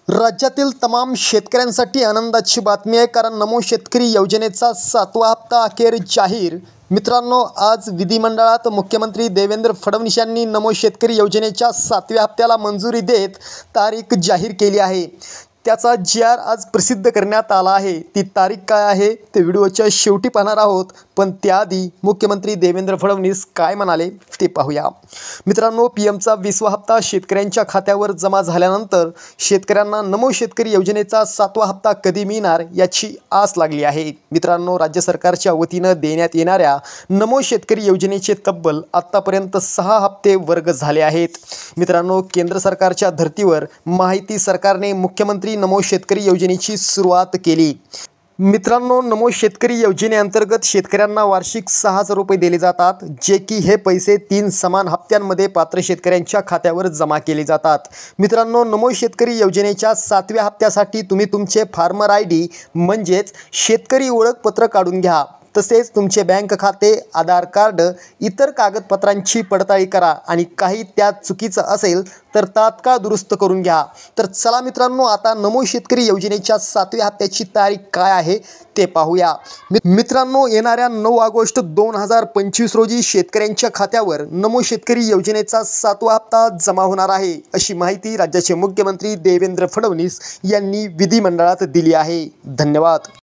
राज्यातील तमाम शेतकऱ्यांसाठी आनंदाची बातमी आहे, कारण नमो शेतकरी योजनेचा 7वा हप्ता अखेर जाहीर. मित्रांनो, आज विधिमंडळात मुख्यमंत्री देवेंद्र फडणवीस यांनी नमो शेतकरी योजनेच्या 7व्या हप्त्याला मंजुरी देत तारीख जाहीर केली आहे. त्याचा जी.आर. आज प्रसिद्ध करण्यात आला आहे. ती तारीख काय आहे ते व्हिडिओच्या शेवटी पाहणार आहोत, पण त्याआधी मुख्यमंत्री देवेंद्र फडणवीस काय म्हणाले ते पाहूया. मित्रांनो, पीएमचा 20वा हप्ता शेतकऱ्यांच्या खात्यावर जमा झाल्यानंतर शेतकऱ्यांना नमो शेतकरी योजनेचा 7वा हप्ता कधी मिळणार याची आस लागली आहे. मित्रांनो, राज्य सरकारच्या वतीनं देण्यात येणाऱ्या नमो शेतकरी योजनेचे तब्बल आत्तापर्यंत 6 हप्ते वर्ग झाले आहेत. मित्रांनो, केंद्र सरकारच्या धर्तीवर माहिती सरकारने मुख्यमंत्री नमो शेतकरी योजनेची सुरुवात केली. मित्रांनो, नमो शेतकरी योजनेअंतर्गत शेतकऱ्यांना वार्षिक 6,000 रुपये दिले जातात, जे की हे पैसे 3 समान हप्त्यांमध्ये पात्र शेतकऱ्यांच्या खात्यावर जमा केले जातात. मित्रांनो, नमो शेतकरी योजनेच्या 7व्या हप्त्यासाठी तुम्ही तुमचे फार्मर आय.डी. म्हणजेच शेतकरी ओळखपत्र काढून घ्या. तसेच तुमचे बँक खाते, आधार कार्ड, इतर कागदपत्रांची पडताळणी करा आणि काही त्यात चुकीचं असेल तर तात्काळ दुरुस्त करून घ्या. तर चला मित्रांनो, आता नमो शेतकरी योजनेच्या 7व्या हप्त्याची तारीख काय आहे ते पाहूया. मित्रांनो, येणाऱ्या 9 ऑगस्ट 2025 रोजी शेतकऱ्यांच्या खात्यावर नमो शेतकरी योजनेचा 7वा हप्ता जमा होणार आहे, अशी माहिती राज्याचे मुख्यमंत्री देवेंद्र फडणवीस यांनी विधिमंडळात दिली आहे. धन्यवाद.